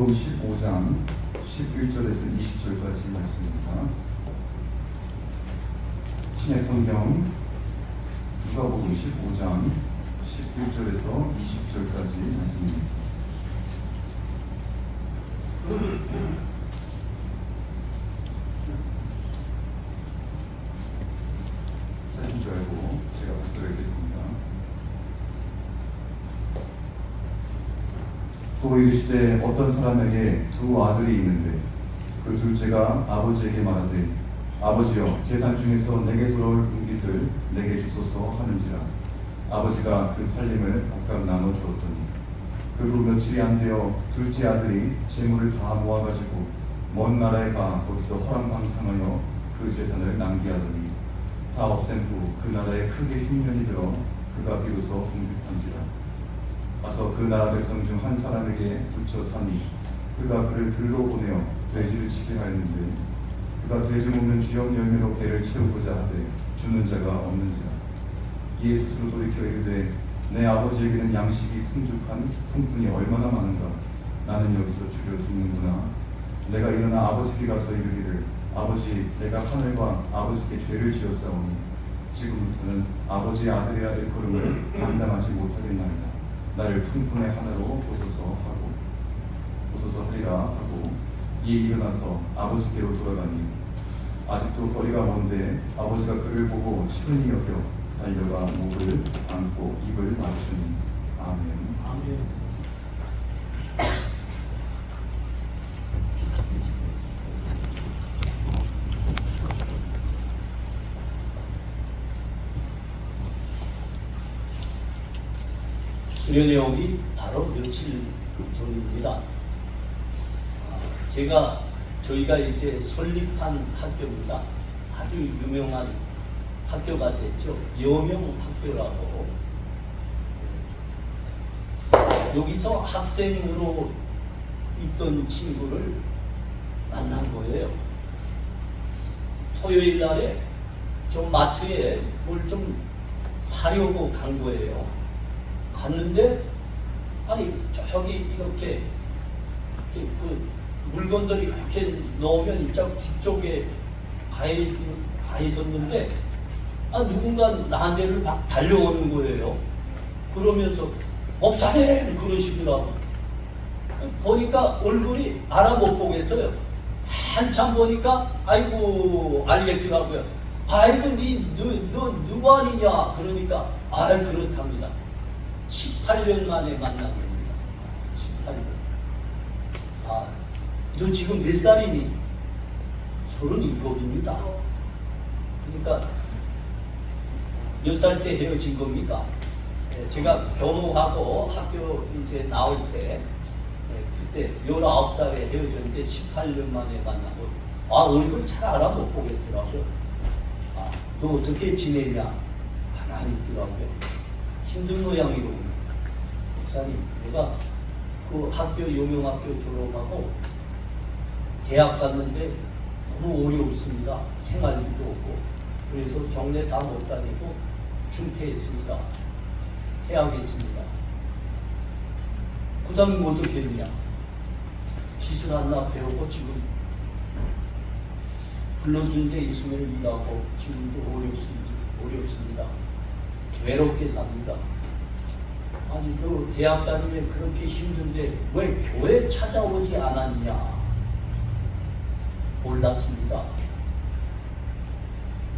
누가복음 15장 11절에서 20절까지 말씀입니다. 신약 성경 누가복음 15장 11절에서 20절까지 말씀입니다. 찾은 줄 알고 제가 받들어야겠습니다. 또 이르시되 어떤 사람에게 두 아들이 있는데 그 둘째가 아버지에게 말하되 아버지여 재산 중에서 내게 돌아올 분깃을 내게 주소서 하는지라. 아버지가 그 살림을 각각 나눠 주었더니 그 후 며칠이 안 되어 둘째 아들이 재물을 다 모아가지고 먼 나라에 가 거기서 허랑방탕하여 그 재산을 낭비하더니 다 없앤 후 그 나라에 크게 흉년이 들어 그가 비로소 궁핍한지라. 와서 그 나라 백성 중 한 사람에게 붙여 사니 그가 그를 들로 보내어 돼지를 치게 하였는데 그가 돼지 먹는 주역 열매로 배를 채우고자 하되 주는 자가 없는지라. 이에 스스로 돌이켜 이르되 내 아버지에게는 양식이 풍족한 품꾼이 얼마나 많은가. 나는 여기서 죽여 죽는구나. 내가 일어나 아버지께 가서 이르기를 아버지 내가 하늘과 아버지께 죄를 지었사오니 지금부터는 아버지의 아들이라 일컬음을 감당하지 못하겠나이다. 나를 품꾼의 하나로 보소서 하리라 하고 이에 일어나서 아버지께로 돌아가니 아직도 거리가 먼데 아버지가 그를 보고 치근히 여겨 달려가 목을 안고 입을 맞추니. 아멘. 아멘. 수련 내용이 바로 며칠 전입니다. 저희가 이제 설립한 학교입니다. 아주 유명한 학교가 됐죠. 여명 학교라고. 여기서 학생으로 있던 친구를 만난 거예요. 토요일 날에 좀 마트에 뭘 좀 사려고 간 거예요. 갔는데 아니 저기 이렇게 그 물건들이 이렇게 넣으면 이쪽 뒤쪽에 가 있었는데 누군가 나한테를 막 달려오는 거예요. 그러면서 목사님 그러시더라고. 보니까 얼굴이 알아 못 보겠어요. 한참 보니까 아이고 알겠더라고요. 아이고 너 누구 아니냐. 그러니까 그렇답니다. 18년 만에 만난 겁니다. 18년. 너 지금 몇 살이니? 37입니다. 그러니까 몇 살 때 헤어진 겁니까? 제가 교무하고 학교 이제 나올 때 그때 19살에 헤어졌는데 18년 만에 만나고 얼굴 잘 알아 못 보겠더라고요. 너 어떻게 지내냐? 가만히 있더라고요. 힘든 모양이고 목사님 내가 그 학교 유명학교 졸업하고 대학 갔는데 너무 어려웠습니다. 생활비도 없고 그래서 정례 다 못 다니고 중퇴했습니다. 퇴학했습니다. 그 다음에 뭐 어떻게 했냐? 기술 하나 배우고 지금 불러준 데 있으면 일하고 지금도 어렵습니다. 외롭게 삽니다. 아니 그 대학 다니면 그렇게 힘든데 왜 교회 찾아오지 않았냐? 몰랐습니다.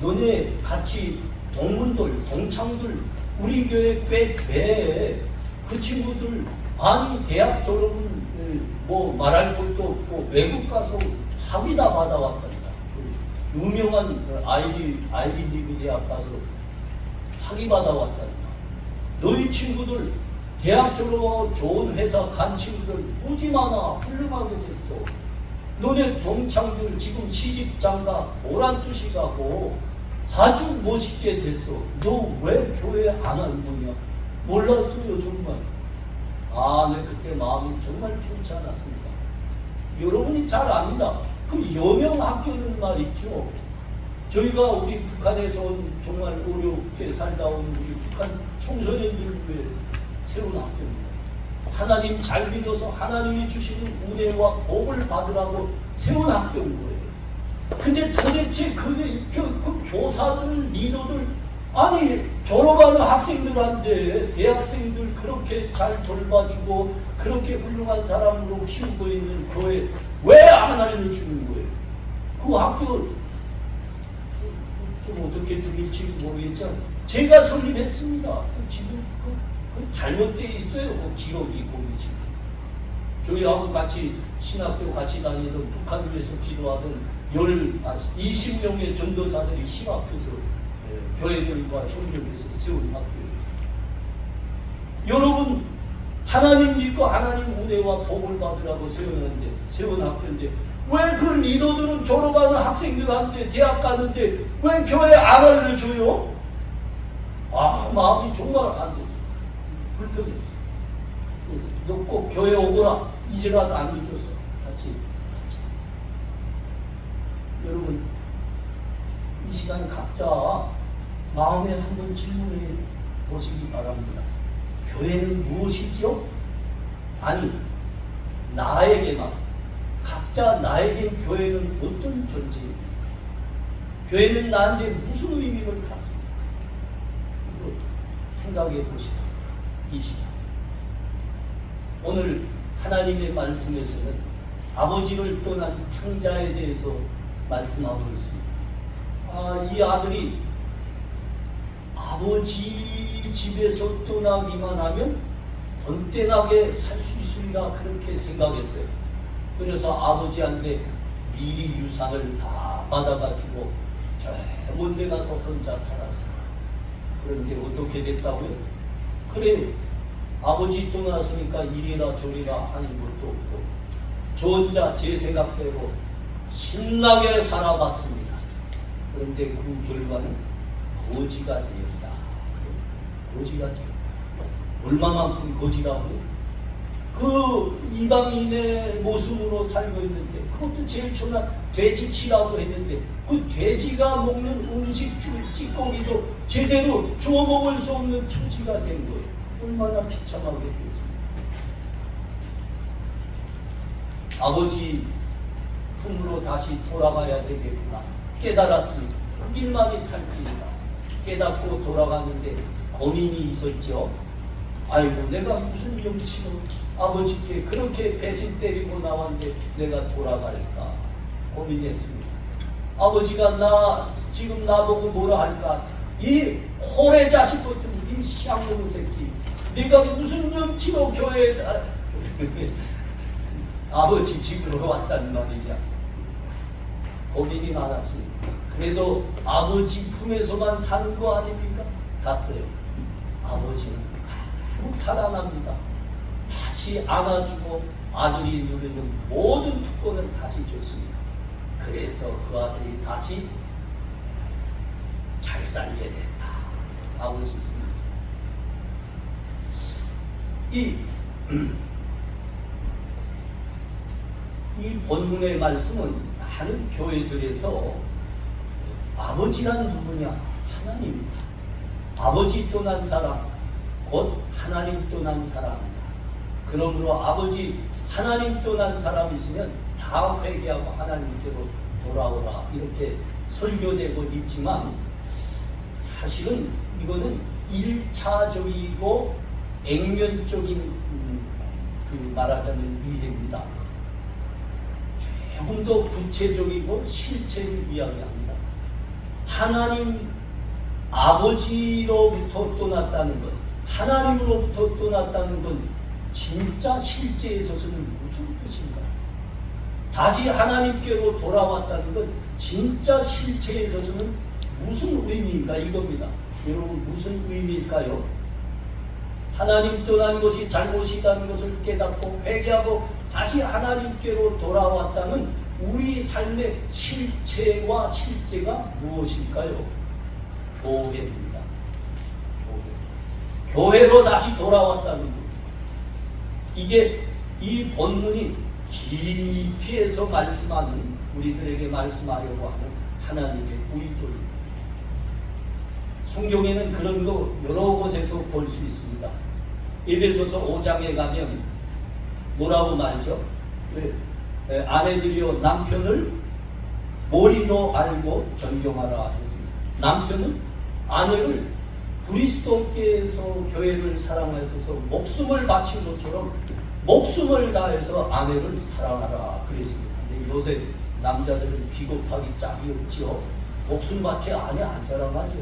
너네 같이 동창들 우리 교회 꽤 돼. 그 친구들 대학 졸업은 뭐 말할 것도 없고 외국 가서 학위다 받아왔다니까. 유명한 아이비리그 대학 가서 학위 받아왔다니까. 너희 친구들 대학 졸업하고 좋은 회사 간 친구들 무지 많아. 훌륭하게 됐어. 너네 동창들 지금 시집장가 오란투시 가고 아주 멋있게 됐어. 너 왜 교회 안 한 거냐? 몰랐어요 정말. 내 그때 마음이 정말 편치 않았습니다. 여러분이 잘 압니다. 그 여명 학교는 말이죠. 저희가 우리 북한에서 온 정말 어렵게 살다 온 우리 북한 청소년들을 위해 세운 학교입니다. 하나님 잘 믿어서 하나님이 주시는 은혜와 복을 받으라고 세운 학교인 거예요. 근데 도대체 그 교사들, 리더들, 아니 졸업하는 학생들한테 대학생들 그렇게 잘 돌봐주고 그렇게 훌륭한 사람으로 키우고 있는 교회 왜 안 알려주는 거예요? 그 학교 좀 어떻게 들릴지 모르겠지만 제가 설립했습니다. 지금 그 잘못되어 있어요. 그 기록이 거기 지금. 저희하고 같이 신학교 같이 다니던 북한을 위해서 기도하던 20명의 전도사들이 신학교에서 교회들과 협력해서 세운 학교예요. 여러분 하나님 믿고 하나님 은혜와 복을 받으라고 세운 학교인데 왜 그 리더들은 졸업하는 학생들한테 대학 가는데 왜 교회 안 알려줘요? 마음이 정말 안 됐어요. 불편했어요. 너 꼭 교회 오거라. 이제라도 안 늦었어. 같이. 여러분 이 시간 각자 마음에 한번 질문해 보시기 바랍니다. 교회는 무엇이죠? 아니 나에게만 각자 나에게 교회는 어떤 존재입니까? 교회는 나한테 무슨 의미를 갖습니까? 이거 생각해 보시다. 이 시간 오늘 하나님의 말씀에서는 아버지를 떠난 탕자에 대해서 말씀하고 있습니다. 이 아들이 아버지 집에서 떠나기만 하면 번떼나게 살 수 있으리라 그렇게 생각했어요. 그래서 아버지한테 미리 유산을 다 받아가지고 저 먼데 가서 혼자 살았어요. 그런데 어떻게 됐다고요? 그래요. 아버지 떠났으니까 이리라 저리라 하는 것도 없고 저 혼자 제 생각대로 신나게 살아봤습니다. 그런데 그 결과는 거지가 되었다. 거지가 되었다. 얼마만큼 거지라고요? 그 이방인의 모습으로 살고 있는데 그것도 제일 초난 돼지치라고 했는데 그 돼지가 먹는 음식 찌꺼기도 제대로 주워 먹을 수 없는 처지가 된 거예요. 얼마나 비참하게 됐습니까? 아버지 품으로 다시 돌아가야 되겠구나 깨달았습니다. 일만이 살 길이다. 깨닫고 돌아갔는데 고민이 있었죠. 아이고 내가 무슨 명치로 아버지께 그렇게 배신 때리고 나왔는데 내가 돌아갈까 고민했습니다. 아버지가 지금 나보고 뭐라 할까? 이 홀의 자식 같은 이 시향놈의 새끼 네가 무슨 명치로 교회에 아버지 집으로 왔단 말이냐. 고민이 많았습니다. 그래도 아버지 품에서만 사는 거 아닙니까? 갔어요. 아버지는 달아납니다. 다시 안아주고 아들이 누리는 모든 특권을 다시 줬습니다. 그래서 그 아들이 다시 잘 살게 됐다. 아버지 품에서. 이 본문의 말씀은 많은 교회들에서 아버지란 누구냐? 하나님입니다. 아버지 떠난 사람, 곧 하나님 떠난 사람입니다. 그러므로 아버지 하나님 떠난 사람이 있으면 다 회개하고 하나님께로 돌아오라 이렇게 설교되고 있지만 사실은 이거는 1차적이고 액면적인 말하자면 이해입니다. 조금 더 구체적이고 실체를 이야기합니다. 하나님 아버지로부터 떠났다는 것, 하나님으로부터 떠났다는 건 진짜 실제에 있어서는 무슨 뜻인가? 다시 하나님께로 돌아왔다는 건 진짜 실체에 있어서는 무슨 의미인가 이겁니다. 여러분 무슨 의미일까요? 하나님 떠난 것이 잘못이라는 것을 깨닫고 회개하고 다시 하나님께로 돌아왔다는 우리 삶의 실체와 실제가 무엇일까요? 교회입니다. 교회로 다시 돌아왔다는 것. 이게 이 본문이 깊이 해서 말씀하는 우리들에게 말씀하려고 하는 하나님의 의도입니다. 성경에는 그런 거 여러 곳에서 볼 수 있습니다. 에베소서 5장에 가면 뭐라고 말죠? 아내들이여 남편을 머리로 알고 존경하라 했습니다. 남편은 아내를 그리스도께서 교회를 사랑하셔서 목숨을 바친 것처럼 목숨을 다해서 아내를 사랑하라 그랬습니다. 근데 요새 남자들은 비겁하기 짝이 없지요. 목숨 바쳐 아내 안 사랑하죠.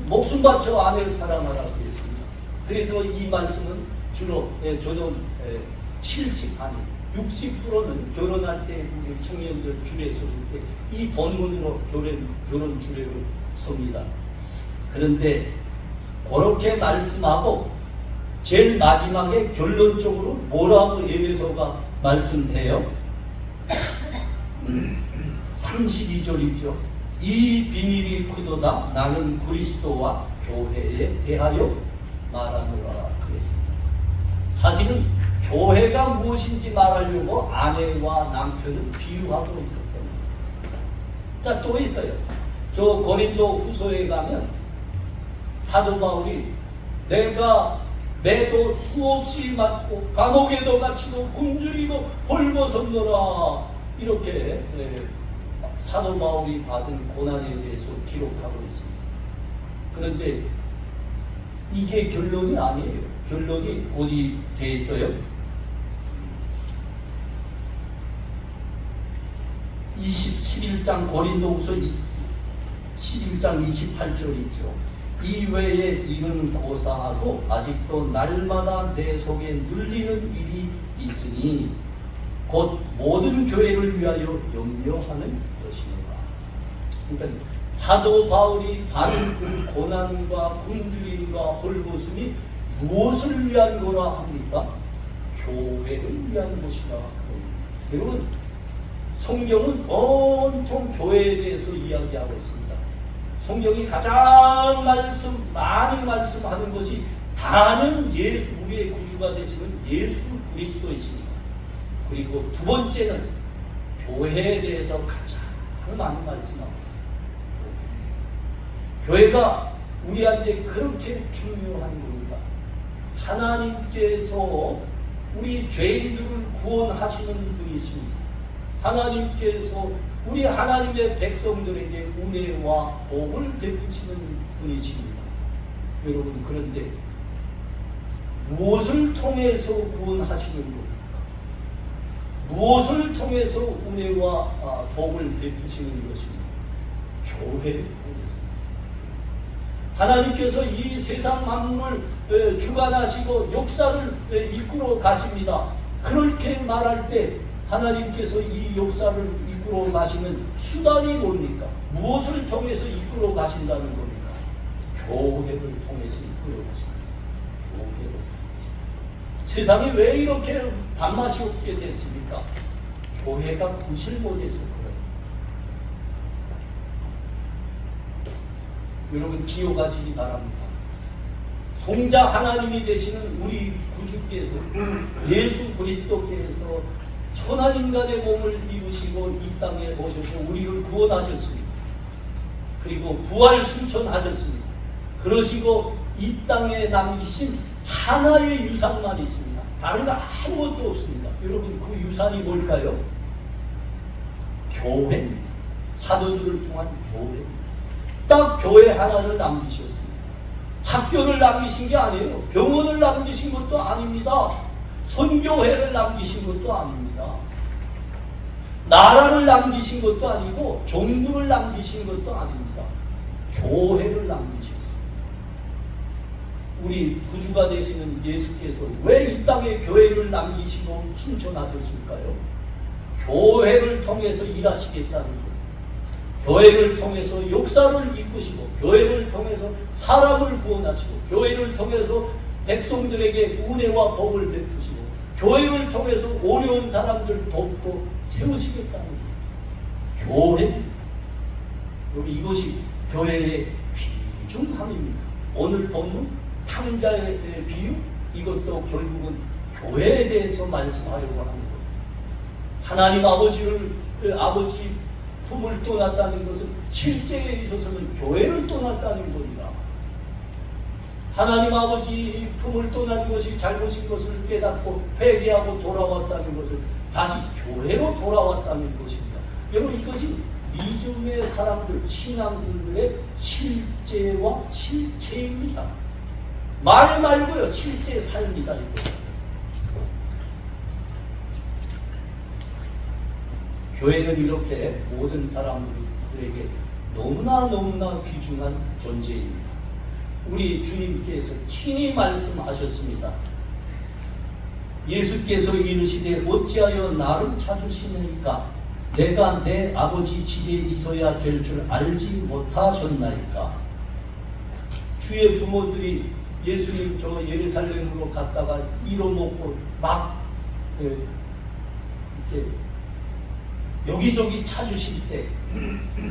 목숨 바쳐 아내를 사랑하라 그랬습니다. 그래서 이 말씀은 주로 저는 70 아니 60%는 결혼할 때 우리 청년들 주례 서실 때 이 본문으로 결혼 주례로 섭니다. 그런데 그렇게 말씀하고 제일 마지막에 결론적으로 뭐라고 에베소가 말씀해요? 32절이죠. 이 비밀이 크도다 나는 그리스도와 교회에 대하여 말하노라 그랬습니다. 사실은 교회가 무엇인지 말하려고 아내와 남편을 비유하고 있었던 거예요. 자, 또 있어요. 저 고린도 후서에 가면 사도 바울이 내가 매도 수없이 맞고 감옥에도 갇히고 굶주리고 헐벗었노라 이렇게 사도 바울이 받은 고난에 대해서 기록하고 있습니다. 그런데 이게 결론이 아니에요. 결론이 어디 돼 있어요? 11장 고린도후서 11장 28절 있죠. 이외에 일은 고사하고 아직도 날마다 내 속에 눌리는 일이 있으니 곧 모든 교회를 위하여 염려하는 것이니라. 그러니까 사도 바울이 받은 그 고난과 굶주림과 헐벗음이 무엇을 위한 거라 합니까? 교회를 위한 것이다. 여러분, 성경은 온통 교회에 대해서 이야기하고 있습니다. 성경이 가장 많이 말씀하는 것이 다는 예수, 우리의 구주가 되시는 예수 그리스도이십니다. 그리고 두 번째는 교회에 대해서 가장 많은 말씀하고 있습니다. 교회가 우리한테 그렇게 중요한 겁니다. 하나님께서 우리 죄인들을 구원하시는 분이십니다. 하나님께서 우리 하나님의 백성들에게 은혜와 복을 베푸시는 분이십니다. 여러분, 그런데 무엇을 통해서 구원하시는 겁니까? 무엇을 통해서 은혜와 복을 베푸시는 것입니다? 교회를 통해서. 하나님께서 이 세상 만물을 주관하시고 역사를 이끌어 가십니다. 그렇게 말할 때 하나님께서 이 역사를 이끌어 가시는 수단이 뭡니까? 무엇을 통해서 이끌어 가신다는 겁니까? 교회를 통해서 이끌어 가십니다. 교회를. 세상이 왜 이렇게 밥맛이 없게 됐습니까? 교회가 구실 못해서 그래요. 여러분, 기억하시기 바랍니다. 성자 하나님이 되시는 우리 구주께서 예수 그리스도께서 천한 인간의 몸을 입으시고 이 땅에 오셔서 우리를 구원하셨습니다. 그리고 부활 승천하셨습니다. 그러시고 이 땅에 남기신 하나의 유산만 있습니다. 다른 거 아무것도 없습니다. 여러분, 그 유산이 뭘까요? 교회입니다. 사도들을 통한 교회입니다. 딱 교회 하나를 남기셨습니다. 학교를 남기신 게 아니에요. 병원을 남기신 것도 아닙니다. 선교회를 남기신 것도 아닙니다. 나라를 남기신 것도 아니고 종부를 남기신 것도 아닙니다. 교회를 남기셨습니다. 우리 구주가 되시는 예수께서 왜 이 땅에 교회를 남기시고 승천하셨을까요? 교회를 통해서 일하시겠다는 거예요. 교회를 통해서 역사를 이끄시고, 교회를 통해서 사람을 구원하시고, 교회를 통해서 백성들에게 은혜와 복을 베푸시고, 교회를 통해서 어려운 사람들 돕고 세우시겠다는 거예요. 교회. 여기 이것이 교회의 귀중함입니다. 오늘 본문 탕자의 비유, 이것도 결국은 교회에 대해서 말씀하려고 하는 거예요. 하나님 아버지 품을 떠났다는 것은 실제에 있어서는 교회를 떠났다는 겁니다. 하나님 아버지 품을 떠난 것이 잘못인 것을 깨닫고 회개하고 돌아왔다는 것을 다시 교회로 돌아왔다는 것입니다. 여러분 이것이 믿음의 사람들, 신앙인들의 실제와 실체입니다. 말 말고요, 실제 삶이다. 이거. 교회는 이렇게 모든 사람들에게 너무나 귀중한 존재입니다. 우리 주님께서 친히 말씀하셨습니다. 예수께서 이르시되 어찌하여 나를 찾으시니까 내가 내 아버지 집에 있어야 될 줄 알지 못하셨나이까. 주의 부모들이 예수님 저 예루살렘으로 갔다가 잃어먹고 막 이렇게 여기저기 찾으실 때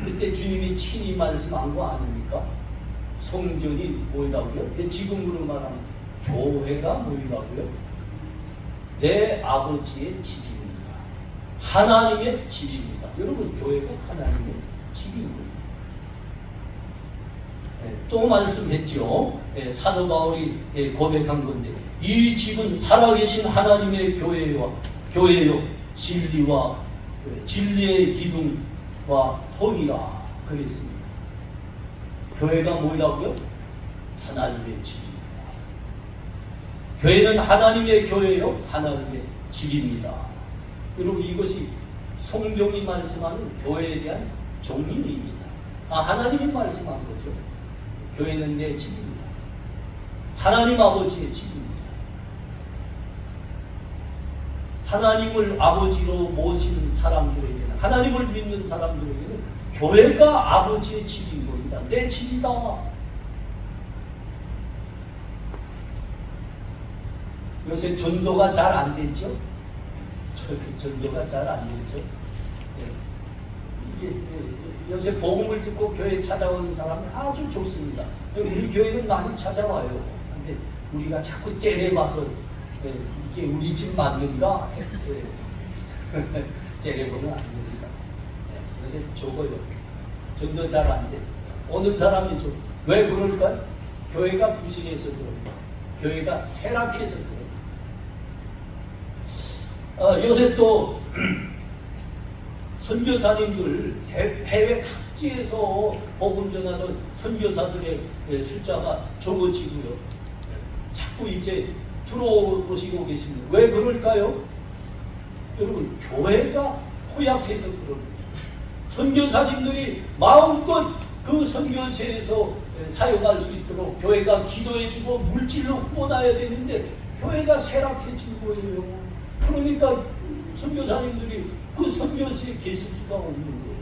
그때 주님이 친히 말씀한 거 아닙니까? 성전이 뭐라고요? 지금으로 말하면 교회가 뭐라고요? 내 아버지의 집입니다. 하나님의 집입니다. 여러분 교회가 하나님의 집입니다. 또 말씀했죠. 사도 바울이 고백한 건데 이 집은 살아계신 하나님의 교회요 진리와 진리의 기둥과 통이라 그랬습니다. 교회가 뭐라고요? 하나님의 집입니다. 교회는 하나님의 교회요 하나님의 집입니다. 여러분 이것이 성경이 말씀하는 교회에 대한 정의입니다. 하나님이 말씀한 거죠. 교회는 내 집입니다. 하나님 아버지의 집입니다. 하나님을 아버지로 모시는 사람들에게는, 하나님을 믿는 사람들에게는 교회가 아버지의 집인 겁니다. 내 집이다. 요새 전도가 잘 안 되죠? 전도가 잘 안 되죠? 요새 복음을 듣고 교회 찾아오는 사람이 아주 좋습니다. 우리 교회는 많이 찾아와요. 근데 우리가 자꾸 째려봐서 이게 우리 집 맞는가? 째려보면 안 됩니다. 요새 적어요. 전도 잘 안 돼. 오는 사람이 좀. 왜 그럴까요? 교회가 부실해서 그럽니다. 교회가 쇠락해서 그럽니다. 요새 또 선교사님들 해외 각지에서 복음 전하는 선교사들의 숫자가 적어지고요. 자꾸 이제 들어오시고 계십니다. 왜 그럴까요? 여러분 교회가 허약해서 그럽니다. 선교사님들이 마음껏 그 선교지에서 사용할 수 있도록 교회가 기도해주고 물질로 후원해야 되는데 교회가 쇠락해진 거예요. 그러니까 선교사님들이 그 선교지에 계실 수가 없는 거예요.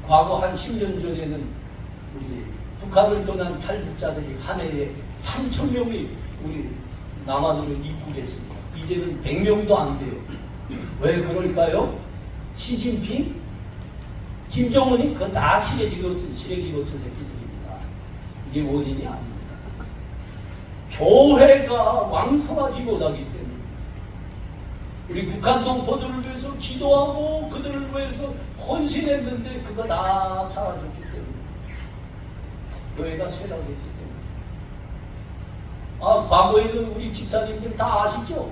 과거 한 10년 전에는 우리 북한을 떠난 탈북자들이 한 해에 3,000명이 우리 남한으로 입국했습니다. 이제는 100명도 안 돼요. 왜 그럴까요? 시진핑, 김정은이 그 나 시래기 같은 새끼들입니다. 이게 원인이 아닙니다. 교회가 왕성하지 못하기 때문에 우리 북한 동포들을 위해서 기도하고 그들을 위해서 헌신했는데 그거 다 사라졌기 때문에 교회가 쇠락했기 때문에 과거에는 우리 집사님들 다 아시죠?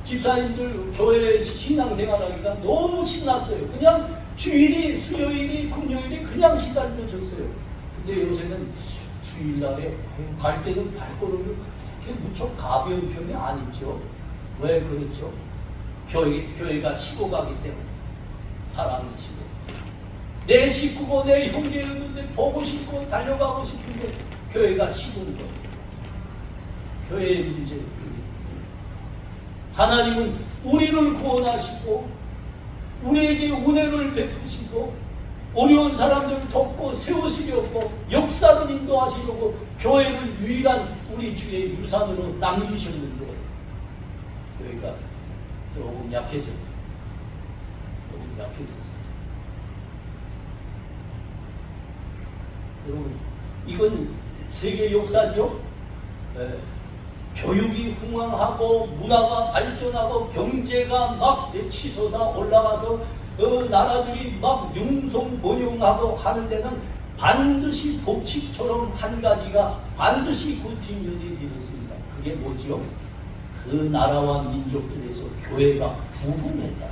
집사님들 교회 신앙생활하기가 너무 신났어요. 그냥 주일이 수요일이 금요일이 그냥 기다려졌어요. 근데 요새는 주일날에 갈 때는 발걸음을 그렇게 무척 가벼운 편이 아니죠. 왜 그렇죠? 교회가 식어가기 때문에 사랑이시고 내 식구고 내 형제였는데 보고 싶고 달려가고 싶은데 교회가 식은 거예요. 교회의 문제. 하나님은 우리를 구원하시고 우리에게 은혜를 베푸시고 어려운 사람들을 돕고 세우시려고 역사를 인도하시려고 교회를 유일한 우리 주의 유산으로 남기셨는데 교회가 조금 약해졌어요. 조금 약해졌어요. 여러분 이건 세계 역사죠. 교육이 흥황하고 문화가 발전하고 경제가 막 치솟아 올라가서 나라들이 막 융성번영하고 하는 데는 반드시 법칙처럼 한 가지가 반드시 구팀면이 되었습니다. 그게 뭐지요? 그 나라와 민족들에서 교회가 부흥했다.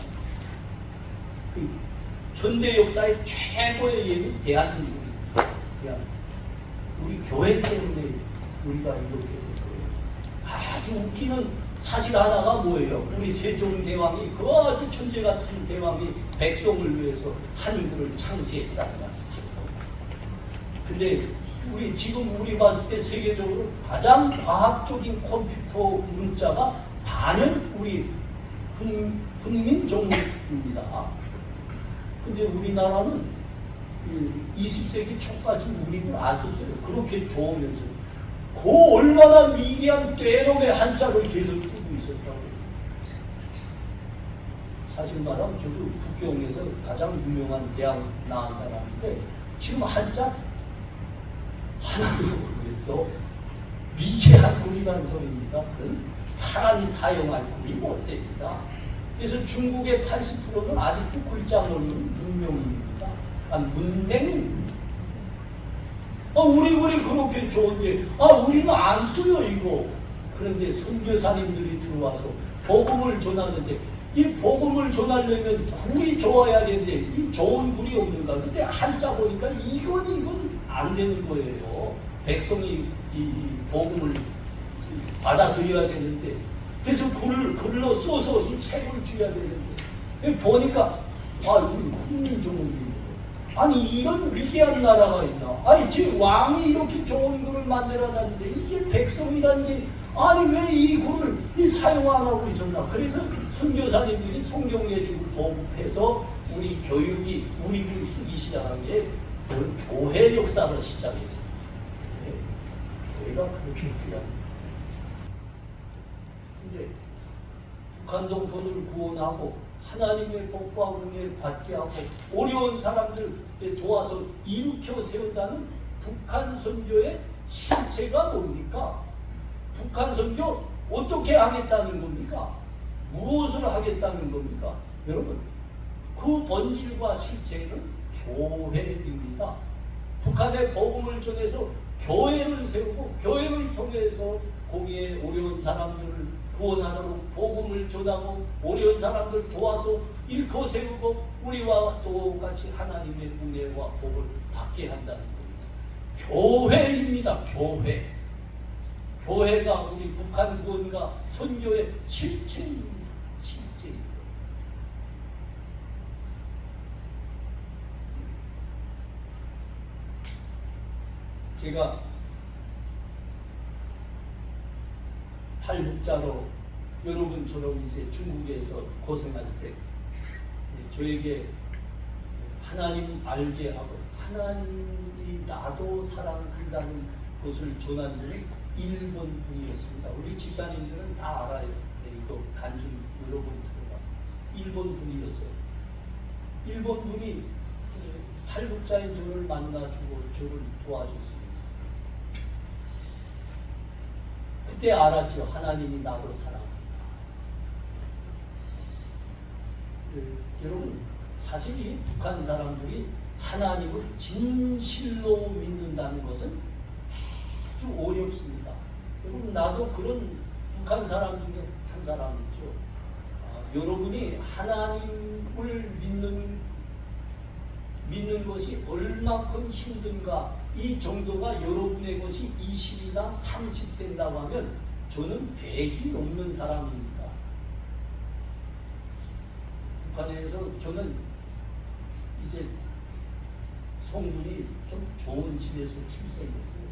그 현대 역사의 최고의 예는 대한민국입니다. 우리 교회 때문에 우리가 이렇게 된 거예요. 아주 웃기는 사실 하나가 뭐예요? 우리 세종대왕이 그 아주 천재 같은 대왕이 백성을 위해서 한국을 창시했다는 말이죠. 근데 우리 봤을 때 세계적으로 가장 과학적인 컴퓨터 문자가 단연 우리 훈민정음입니다. 근데 우리나라는 20세기 초까지 우리는 안 썼어요. 그렇게 좋으면서 그 얼마나 미개한 떼놈의 한자를 계속 쓰고 있었다고. 사실 말하면 저도 북경에서 가장 유명한 대학 나온 사람인데 지금 한자 하나도 모르겠어. 미개한 글이라는 소리입니다. 그건 사람이 사용할 글이 못 됩니다. 그래서 중국의 80%는 아직도 글자 모르는 문명입니다. 문맹입니다. 우리 그렇게 좋은데 우리는 안 써요 이거. 그런데 선교사님들이 들어와서 복음을 전하는데 이 복음을 전하려면 글이 좋아야 되는데 이 좋은 글이 없는가. 근데 한자 보니까 이건 안 되는 거예요. 백성이 이 복음을 받아들여야 되는데 그래서 글로 써서 이 책을 줘야 되는데 보니까 우리 훈민정음입니다. 아니 이런 위대한 나라가 있나? 아니 제 왕이 이렇게 좋은 글을 만들어놨는데 이게 백성이라는 게 아니 왜 이 글을 사용 안 하고 있었나? 그래서 선교사님들이 성경예술을 보급해서 우리 교육이 우리 글 쓰기 시작한 게 교회 역사로 시작했습니다. 교회가 그렇게 귀합니다. 근데 북한 동포를 구원하고 하나님의 복과 은혜를 받게 하고 어려운 사람들 도와서 일으켜 세운다는 북한 선교의 실체가 뭡니까? 북한 선교 어떻게 하겠다는 겁니까? 무엇을 하겠다는 겁니까? 여러분, 그 본질과 실체는 교회입니다. 북한의 복음을 전해서 교회를 세우고 교회를 통해서 거기에 어려운 사람들을 구원하도록 복음을 전하고 어려운 사람들 도와서 일컬 세우고 우리와 똑같이 하나님의 은혜와 복을 받게 한다는 겁니다. 교회입니다. 교회. 교회가 우리 북한 구원과 선교의 실체입니다. 실체입니다. 제가 탈북자로 여러분처럼 이제 중국에서 고생할 때 저에게 하나님 알게 하고 하나님이 나도 사랑한다는 것을 전하는 분은 일본 분이었습니다. 우리 집사님들은 다 알아요. 이거 간증 여러 번 들어가. 일본 분이었어요. 일본 분이 탈북자인 저를 만나주고 저를 도와줬습니다. 그때 알았죠. 하나님이 나도 사랑한다. 여러분 사실 이 북한 사람들이 하나님을 진실로 믿는다는 것은 아주 어렵습니다. 여러분 나도 그런 북한 사람 중에 한 사람이죠. 여러분이 하나님을 믿는 것이 얼마큼 힘든가 이 정도가 여러분의 것이 20이나 30 된다고 하면 저는 100이 넘는 사람입니다. 북한에서 저는 이제 성분이 좀 좋은 집에서 출생했어요.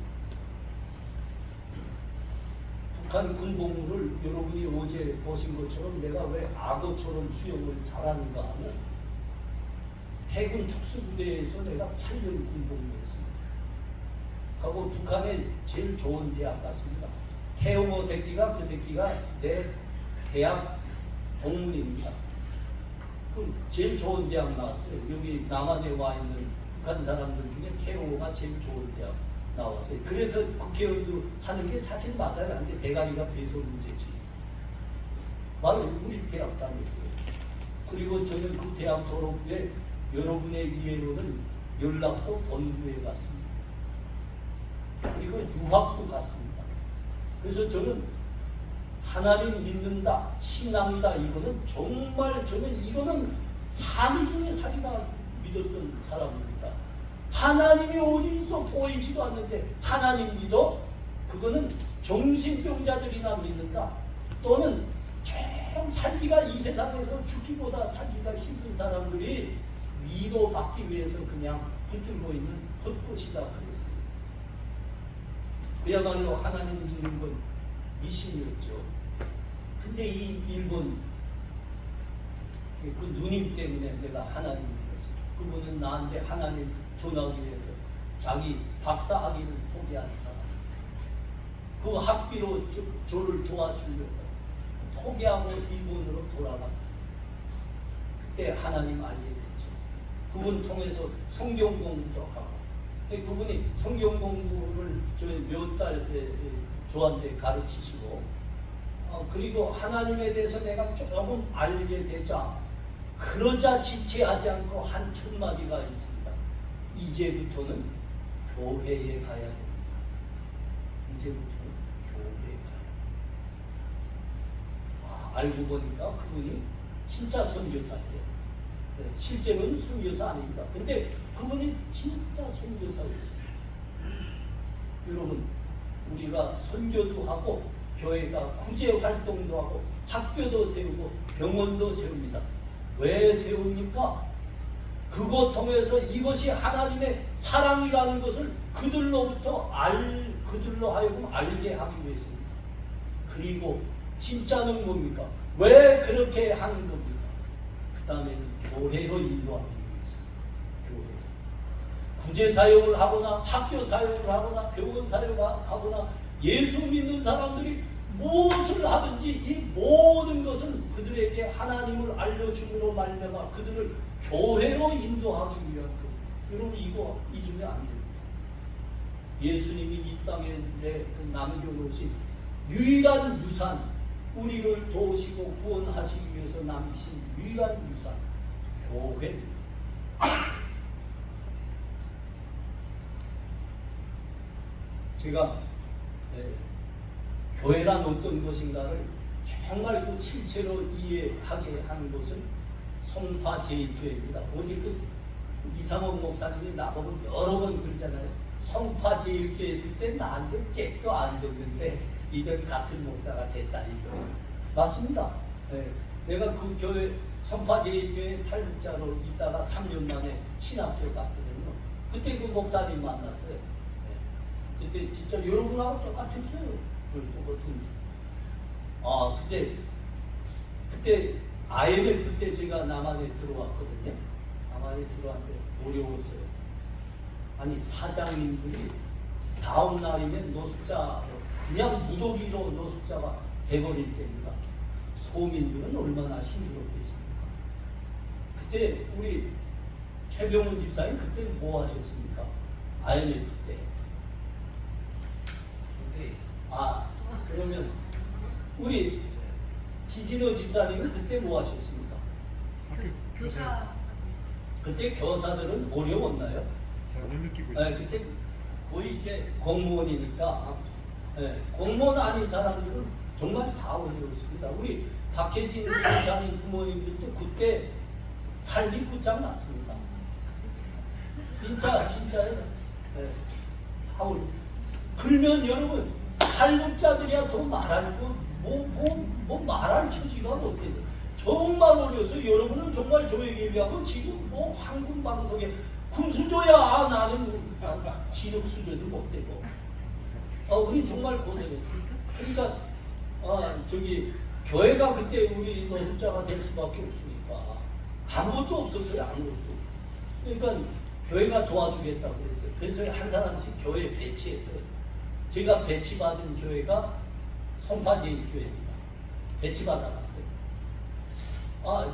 북한 군복무를 여러분이 어제 보신 것처럼 내가 왜 악어처럼 수영을 잘하는가 하면 해군 특수부대에서 내가 8년 군복무했습니다. 그리고 북한에 제일 좋은 대학 갔습니다. 태영호 새끼가 그 새끼가 내 대학 동문입니다. 그 제일 좋은 대학 나왔어요. 여기 남한에 와 있는 북한 사람들 중에 태영호가 제일 좋은 대학 나왔어요. 그래서 국회의원도 하는 게 사실 맞아요. 근데 대가리가 배서 문제지. 맞아요. 우리 대학 다녔고요. 그리고 저는 그 대학 졸업 후에 여러분의 이해로는 연락소 본부에 갔습니다. 그리고 유학도 갔습니다. 그래서 저는 하나님 믿는다, 신앙이다, 이거는 정말 저는 이거는 사기 중에 사기다 믿었던 사람입니다. 하나님이 어디 있어 보이지도 않는데 하나님 믿어? 그거는 정신병자들이나 믿는다. 또는 좀 살기가 이 세상에서 죽기보다 살기가 힘든 사람들이 위로받기 위해서 그냥 붙들고 있는 헛것이다 그랬습니다. 그야말로 하나님 믿는 건 미신이었죠. 근데 이 일본 그 누님 때문에 내가 하나님 믿었어요. 그분은 나한테 하나님 전하기 위해서 자기 박사 학위를 포기한 사람. 그 학비로 저를 도와주려고 포기하고 일본으로 돌아가. 그때 하나님 알게 됐죠. 그분 통해서 성경 공부도 하고. 그분이 성경 공부를 몇 달 저한테 가르치시고, 그리고 하나님에 대해서 내가 조금 알게 되자, 그러자 지체하지 않고 한 첫마디가 있습니다. 이제부터는 교회에 가야 됩니다. 이제부터는 교회에 가야 됩니다. 알고 보니까 그분이 진짜 선교사예요. 실제로는 선교사 아닙니다. 근데 그분이 진짜 선교사였어요. 여러분, 우리가 선교도 하고 교회가 구제 활동도 하고 학교도 세우고 병원도 세웁니다. 왜 세웁니까? 그것 통해서 이것이 하나님의 사랑이라는 것을 그들로 하여금 알게 하기 위해서입니다. 그리고 진짜는 뭡니까? 왜 그렇게 하는 겁니까? 그 다음에는 교회로 인도하기 위해서. 교회. 구제 사역을 하거나 학교 사역을 하거나 병원 사역을 하거나 예수 믿는 사람들이 무엇을 하든지 이 모든 것은 그들에게 하나님을 알려줌으로 말미암아 그들을 교회로 인도하기 위한 것. 여러분 이거 잊으면 안 됩니다. 예수님이 이 땅에 남겨놓으신 유일한 유산, 우리를 도우시고 구원하시기 위해서 남기신 유일한 유산, 교회입니다. 제가 교회란 어떤 것인가를 정말 그 실체로 이해하게 하는 것은 송파 제1교회입니다. 어제 그 이상원 목사님이 나보고 여러 번 그러잖아요. 송파 제1교회 있을 때 나한테 잭도 안 됐는데 이제 같은 목사가 됐다 이거 맞습니다. 내가 그 교회 송파 제1교회 탈북자로 있다가 3년 만에 신학교 갔거든요. 그때 그 목사님 만났어요. 그때 진짜 여러분하고 똑같았어요. 그때 IMF 때 제가 남한에 들어왔거든요. 남한에 들어왔는데 어려웠어요. 아니 사장님들이 다음 날이면 노숙자 그냥 무더기로 노숙자가 돼버릴 때입니다. 소민들은 얼마나 힘들었겠습니까? 그때 우리 최병훈 집사님 그때 뭐 하셨습니까? IMF 때. 그러면 우리 지진호 집사님은 그때 뭐 하셨습니까? 교사. 그때 교사들은 어려웠나요? 잘 못 느끼고 있어요. 그때 거의 이제 공무원이니까 공무원 아닌 사람들은 정말 다 어려웠습니다. 우리 박혜진 집사님 부모님들도 그때 살기 끝장 났습니다. 진짜예요. 하울. 그러면 여러분 탈북자들이야 더 말할 거 뭐 말할 처지가 없겠네. 정말 어려서 여러분은 정말 저에게 얘기하고 지금 뭐 한국 방송에 군수조야 나는 진흙 수저도 못 되고 우리 정말 고생해. 그러니까 저기 교회가 그때 우리 노숙자가 될 수밖에 없으니까 아무것도 없었어요. 아무것도. 그러니까 교회가 도와주겠다고 그랬어요. 그래서 한 사람씩 교회 배치했어요. 제가 배치받은 교회가 송파제일교회입니다. 배치받아갔어요.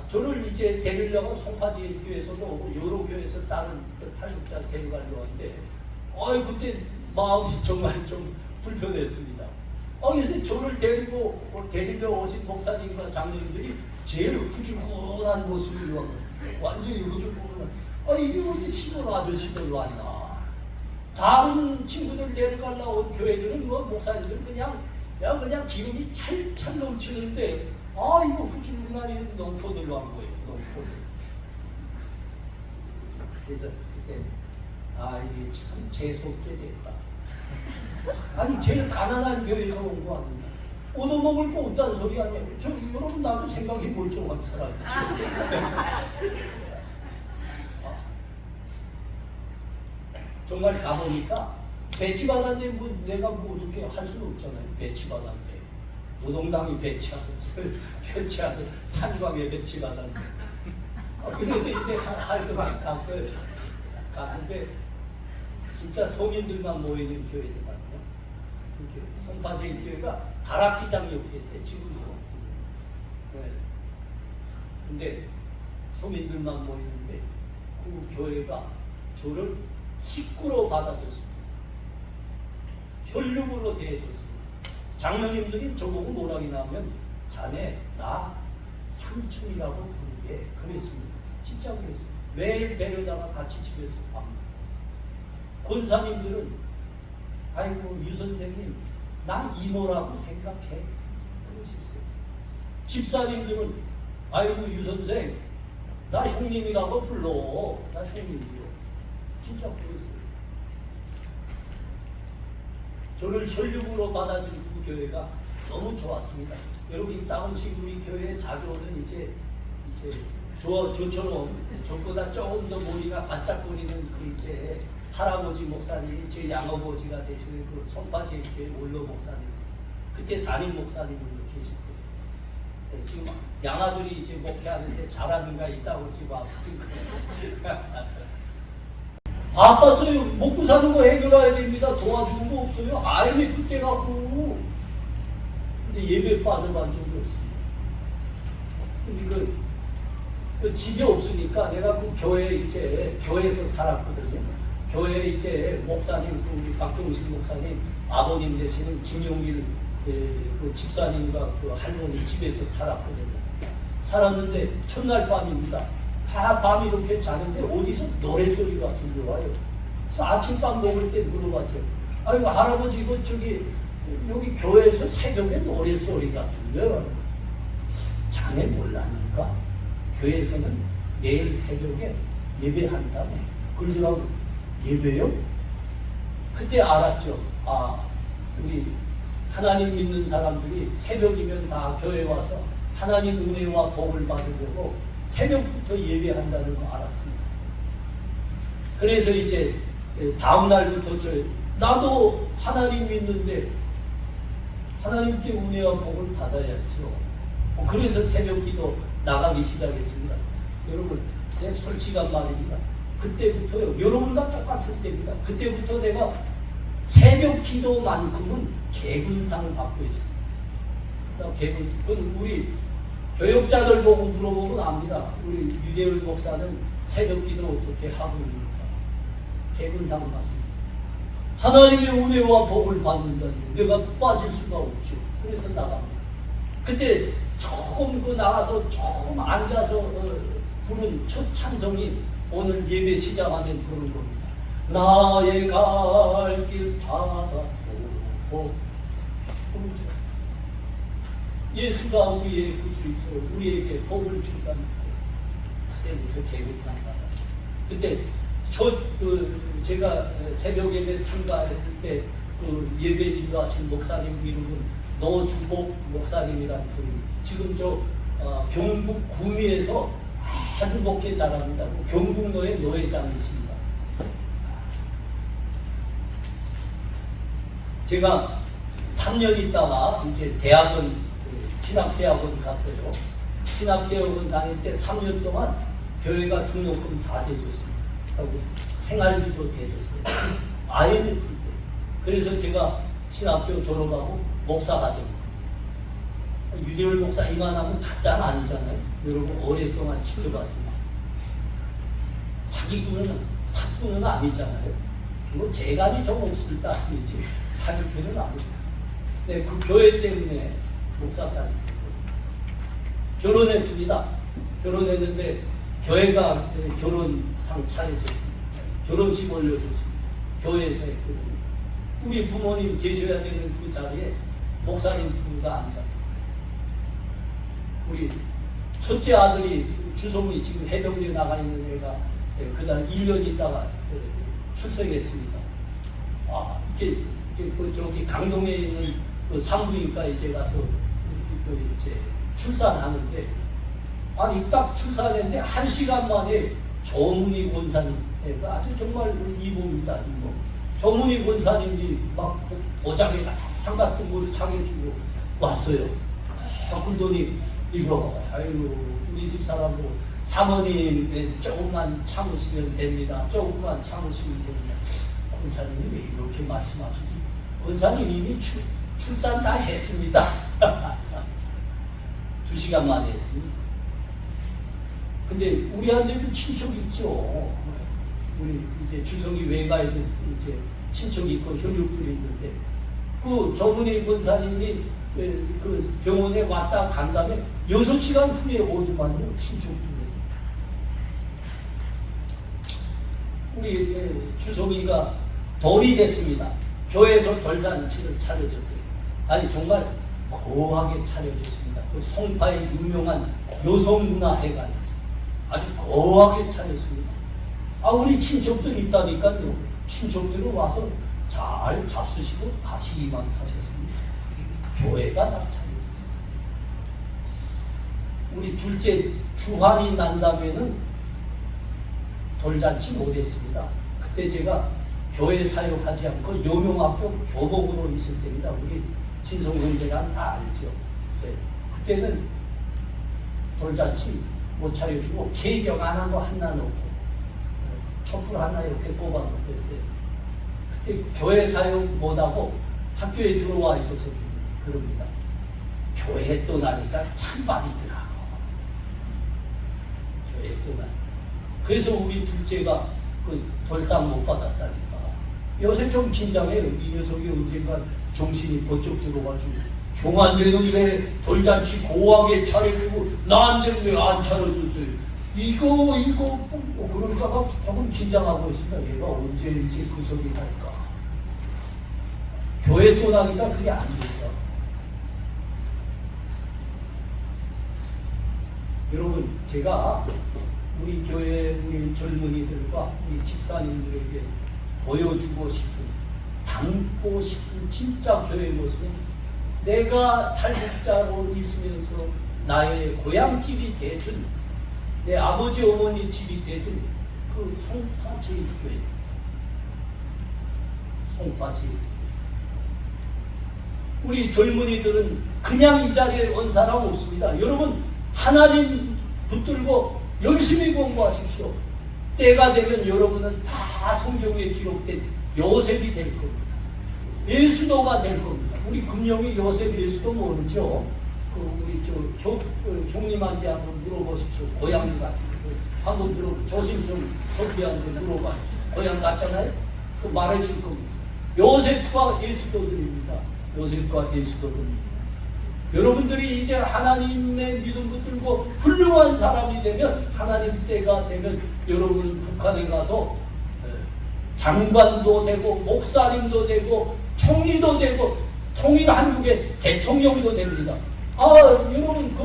저를 이제 데리려고 송파제일교회에서도 오고 여러 교회에서 다른 탈북자 데려가려고 하는데 그때 마음이 정말 좀 불편했습니다. 요새 저를 데리러 오신 목사님과 장로님들이 제일 후줄근한 모습으로 완전히 후줄근한. 이게 어디 시골 아저씨들 왔나? 다른 친구들 데려가려 온 교회들은 뭐 목사님들은 그냥 기운이 찰찰 넘치는데 이거 후줄근한 농포들 왔 거예요. 농포들. 그래서 그때 이게 참 재수없게 됐다. 아니 제일 가난한 교회에서 온 거 아니냐? 얻어먹을 거 없다는 소리 아니야? 여러분 나도 생각이 멀쩡한 사람이지. 정말 가보니까 배치받았는데 내가 어떻게 할 수는 없잖아요. 배치받았는데 노동당이 배치하고 탄광에 배치받았는데 그래서 이제 한성씩 갔어요. 갔는데 진짜 성인들만 모이는 교회더라고요. 송파제 교회가 가락시장 옆에 있어요. 지금도. 네. 근데 성인들만 모이는데 그 교회가 저를 식구로 받아줬습니다. 혈육으로 대해줬습니다. 장로님들이 저보고 뭐라고 하면 자네 나 삼촌이라고 부르게 그랬습니다. 진짜 그랬어요. 매일 데려다가 같이 집에서 밥 먹고. 권사님들은 아이고 유 선생님 나 이모라고 생각해 그러셨어요. 집사님들은 아이고 유 선생 나 형님이라고 불러. 나 형님이요. 진짜 그랬어요. 저를 혈육으로 받아준 그 교회가 너무 좋았습니다. 여러분 이 다음씩 우리 교회에 자주 오는 이제 저처럼 저보다 조금 더 머리가 반짝거리는 그 이제 할아버지 목사님이 제 양아버지가 되시는 그 송파제일교회 원로 목사님, 그때 담임 목사님으로 계실 거예요. 지금 양아들이 이제 목회하는데 잘하는가 있다고 지금 바빴어요. 먹고 사는 거 해결해야 됩니다. 도와주는 거 없어요. IMF 때 갖고. 근데 예배 빠져간 적이 없습니다. 근데 그 집이 없으니까 내가 그 교회에서 살았거든요. 교회 이제 목사님, 우리 박동식 목사님 아버님 되시는 김용길 그 집사님과 그 할머니 집에서 살았거든요. 살았는데 첫날 밤입니다. 밤 이렇게 자는데 어디서 노래소리가 들려와요. 그래서 아침밥 먹을 때 물어봤죠. 아이고 할아버지 이거 여기 교회에서 새벽에 노래소리가 들려요. 자네 몰랐니까? 교회에서는 내일 새벽에 예배한다며. 그러더라고. 예배요? 그때 알았죠. 우리 하나님 믿는 사람들이 새벽이면 다 교회 와서 하나님 은혜와 복을 받으려고 새벽부터 예배한다는 거 알았습니다. 그래서 이제 다음 날부터 나도 하나님 믿는데 하나님께 은혜와 복을 받아야죠. 그래서 새벽기도 나가기 시작했습니다. 여러분, 내 솔직한 말입니다. 그때부터요. 여러분과 똑같은 때입니다. 그때부터 내가 새벽 기도만큼은 개근상 받고 있습니다. 그건 우리 교육자들 보고 물어보면 압니다. 우리 유대열 목사는 새벽 기도 어떻게 하고 있는가. 개근상 받습니다. 하나님의 은혜와 복을 받는다니 내가 빠질 수가 없죠. 그래서 나갑니다. 그때 처음 나가서 처음 앉아서 부른 첫 찬송이 오늘 예배 시작하면 부른 겁니다. 나의 갈 길 닫았고 예수가 우리의 구주이시오 우리에게 복을 준다는 그때부터 계획상 받았어요. 그때 제가 새벽 예배 참가했을 때 그 예배 인도하신 목사님 이름은 노주복 목사님이라는 분입니다. 지금 경북 구미에서 아주 목회 잘합니다. 경북노회 노회장이십니다. 제가 3년 있다가 이제 대학원 신학대학원 갔어요. 신학대학원 다닐 때 3년 동안 교회가 등록금 다 대줬습니다. 그리고 생활비도 대줬어요. IMF 때. 그래서 제가 신학교 졸업하고 목사가 됩니다. 유대열 목사 이만하면 가짜는 아니잖아요. 여러분 오랫동안 지켜봤지만 사기꾼은 아니잖아요. 뭐 재간이 좀 없을 때 아니지 사기꾼은 아니다. 네, 그 교회 때문에 목사까지 결혼했습니다. 결혼했는데 교회가 결혼상 차려줬습니다. 결혼식 올려줬습니다. 교회에서 했거든요. 우리 부모님 계셔야 되는 그 자리에 목사님 부부가 앉아있어요. 우리 첫째 아들이 주송이 지금 해병대 나가 있는 애가 그 다음 1년 있다가 출생했습니다. 아, 저기 강동에 있는 그 산부인과에 제가 가서 이제 출산하는데, 아니 딱 출산했는데 1시간 만에 조문희 권사님, 아주 정말 이모입니다, 이모. 조문희 권사님이 막 보자기에 한가득 뭘 상해주고 왔어요. 그러더니 이거, 아이고 우리 집 사람도 사모님 조금만 참으시면 됩니다. 조금만 참으시면 됩니다. 권사님이 왜 이렇게 말씀하시지? 권사님 이미 출산 다 했습니다. 2시간 만에 했습니다. 근데 우리한테도 친척 있죠. 우리 이제 주성이 외가에도 이제 친척이 있고 혈육들이 있는데, 그 조문희 권사님이 그 병원에 왔다 간 다음에 6시간 후에 오더만요, 친척들이. 우리 주성이가 돌이 됐습니다. 교회에서 돌잔치를 차려줬어요. 아니 정말 거하게 차려줬습니다. 그 송파의 유명한 여성문화회관에서 아주 거하게 차렸습니다. 아, 우리 친척들이 있다니까요. 친척들은 와서 잘 잡수시고 가시기만 하셨습니다. 교회가 다 차렸어요. 우리 둘째 주환이 난다면은 돌잔치 못했습니다. 그때 제가 교회 사역하지 않고 요명학교 교복으로 있을 때입니다. 우리 진성 형제가 다 알죠. 네. 그때는 돌잔치 못 차려주고 계경 안 하고 하나 놓고 촛불 하나 이렇게 꼽아놓고 했어요. 그때 교회 사역 못하고 학교에 들어와 있어서 그럽니다. 교회 떠나니까 찬밥이더라고. 교회 떠나. 그래서 우리 둘째가 그 돌상 못 받았다니까. 요새 좀 긴장해요. 이 녀석이 언젠가 정신이 번쩍 들어가지고 경안 되는데 돌잔치 고하게 차려주고 나한테 왜 안 차려줬어요? 이거 그러니까 막 조금 긴장하고 있습니다. 얘가 언제 이제 그 소리 할까? 교회 떠나니까 그게 안 된다. 여러분, 제가 우리 교회 우리 젊은이들과 우리 집사님들에게 보여주고 싶은, 담고 싶은 진짜 교회 모습은 내가 탈북자로 있으면서 나의 고향집이 되든 내 아버지 어머니 집이 되든 그 송파제일 교회, 송파제일. 우리 젊은이들은 그냥 이 자리에 온 사람 없습니다. 여러분, 하나님 붙들고 열심히 공부하십시오. 때가 되면 여러분은 다 성경에 기록된 요셉이 될 겁니다. 예수도가 될 겁니다. 우리 금룡이 요셉 예수도 모르죠? 우리 형님한테 한번 물어보십시오. 고향 같은 거 한번 조심 좀 소피한테 물어봐십시오. 고향 같잖아요? 그 말해줄 겁니다. 요셉과 예수도들입니다. 요셉과 예수도들입니다. 여러분들이 이제 하나님의 믿음 붙들고 훌륭한 사람이 되면, 하나님 때가 되면 여러분은 북한에 가서 장관도 되고 목사님도 되고 총리도 되고 통일 한국의 대통령도 됩니다. 아, 여러분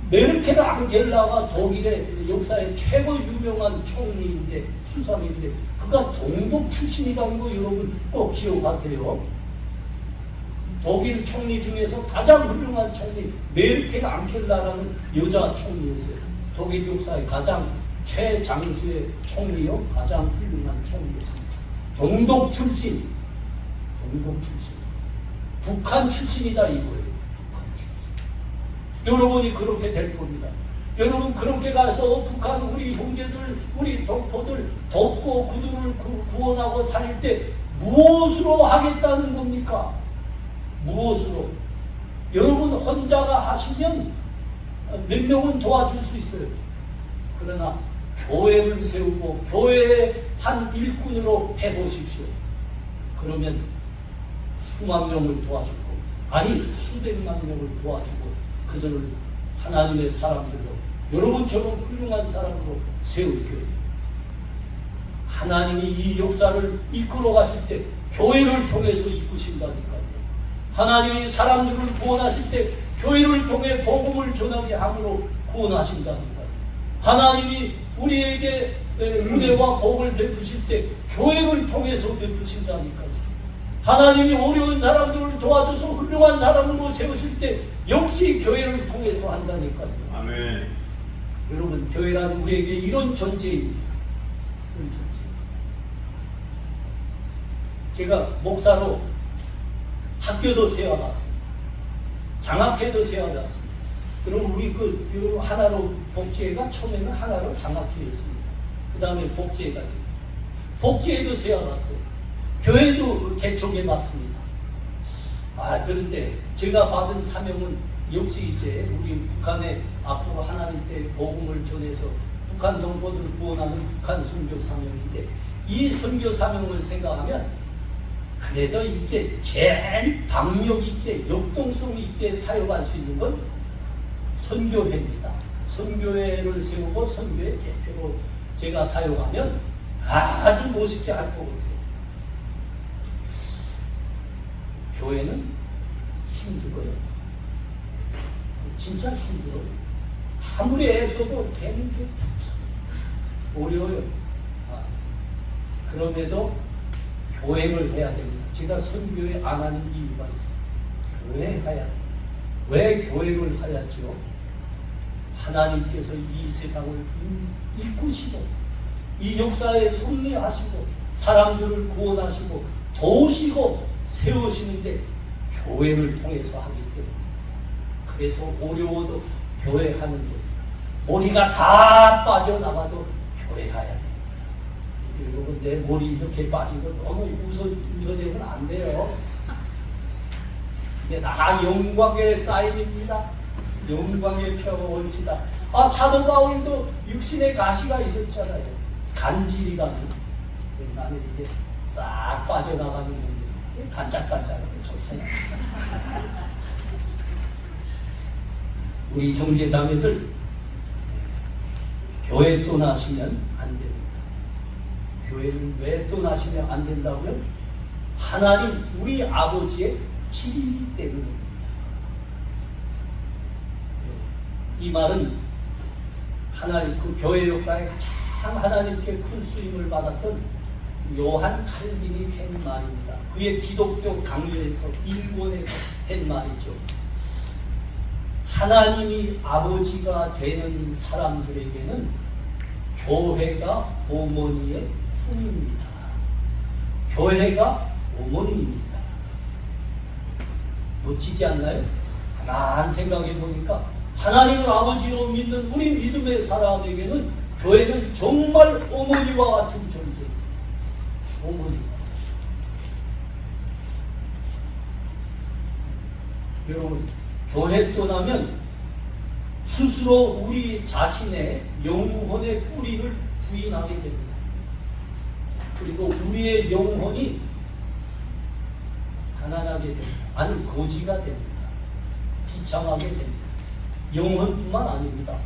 메르켈 앙겔라가 독일의 역사의 최고 유명한 총리인데, 수상인데, 그가 동독 출신이라는 거 여러분 꼭 기억하세요. 독일 총리 중에서 가장 훌륭한 총리 메르켈 앙겔라라는 여자 총리였어요. 독일 역사의 가장 최장수의 총리요, 가장 훌륭한 총리였습니다. 동독 출신, 북한 출신이다 이거예요. 여러분이 그렇게 될 겁니다. 여러분 그렇게 가서 북한 우리 형제들, 우리 동포들 돕고 그들을 구원하고 살릴 때 무엇으로 하겠다는 겁니까? 무엇으로? 여러분 혼자가 하시면 몇 명은 도와줄 수 있어요. 그러나 교회를 세우고 교회의 한 일꾼으로 해보십시오. 그러면 수만 명을 도와주고 아니 수백만 명을 도와주고 그들을 하나님의 사람들로 여러분처럼 훌륭한 사람으로 세울 교회. 하나님이 이 역사를 이끌어 가실 때 교회를 통해서 이끄신다니까요. 하나님이 사람들을 구원하실 때 교회를 통해 복음을 전하게 함으로 구원하신다니까요. 하나님이 우리에게 은혜와 복을 베푸실 때 교회를 통해서 베푸신다니까요. 하나님이 어려운 사람들을 도와줘서 훌륭한 사람으로 세우실 때 역시 교회를 통해서 한다니까요. 아멘. 여러분, 교회란 우리에게 이런 존재입니다. 이런 존재. 제가 목사로 학교도 세워놨습니다. 장학회도 세워놨습니다. 그럼 우리 그 하나로 복지회가 처음에는 하나로 장학회였습니다. 그 다음에 복지회가 돼요. 복지회도 세워놨어요. 교회도 개척해봤습니다. 그런데 제가 받은 사명은 역시 이제 우리 북한에 앞으로 하나님 때 복음을 전해서 북한 동포들을 구원하는 북한 선교 사명인데 이 선교 사명을 생각하면 그래도 이게 제일 박력 있게 역동성 있게 사용할 수 있는 건 선교회입니다. 선교회를 세우고 선교회 대표로 제가 사용하면 아주 멋있게 할 것 같아요. 교회는 힘들어요. 진짜 힘들어요. 아무리 애써도 되는 게 없어요. 어려워요. 그럼에도 교회를 해야 됩니다. 제가 선교회 안 하는 이유가 있어요. 교회 해야 돼요. 왜 교회를 하였죠? 하나님께서 이 세상을 이끄시고 이 역사에 섭리하시고 사람들을 구원하시고 도우시고 세우시는데 교회를 통해서 하기 때문에 그래서 어려워도 교회 하는 겁니다. 머리가 다 빠져나가도 교회 해야 됩니다. 여러분 내 머리 이렇게 빠진 거 너무 웃어내면 안 돼요. 이게 다 영광의 사인입니다. 영광의 표시다. 사도 바울도 육신의 가시가 있었잖아요. 간질이라는. 나는 이게 싹 빠져나가는 겁니다. 반짝반짝하고 좋잖아요. 우리 형제 자매들 교회 떠나시면 안 됩니다. 교회를 왜 떠나시면 안 된다고요? 하나님 우리 아버지의 집이기 때문입니다. 이 말은 하나님 그 교회 역사에 가장 하나님께 큰 수임을 받았던 요한 칼빈이 한 말입니다. 그의 기독교 강연에서 일본에서 한 말이죠. 하나님이 아버지가 되는 사람들에게는 교회가 어머니의 품입니다. 교회가 어머니입니다. 멋지지 않나요? 가만히 생각해 보니까 하나님을 아버지로 믿는 우리 믿음의 사람에게는 교회는 정말 어머니와 같은 존재입니다. 어머니. 여러분, 교회 떠나면 스스로 우리 자신의 영혼의 뿌리를 부인하게 됩니다. 그리고 우리의 영혼이 가난하게 됩니다. 아니 거지가 됩니다. 비참하게 됩니다. 영혼뿐만 아닙니다.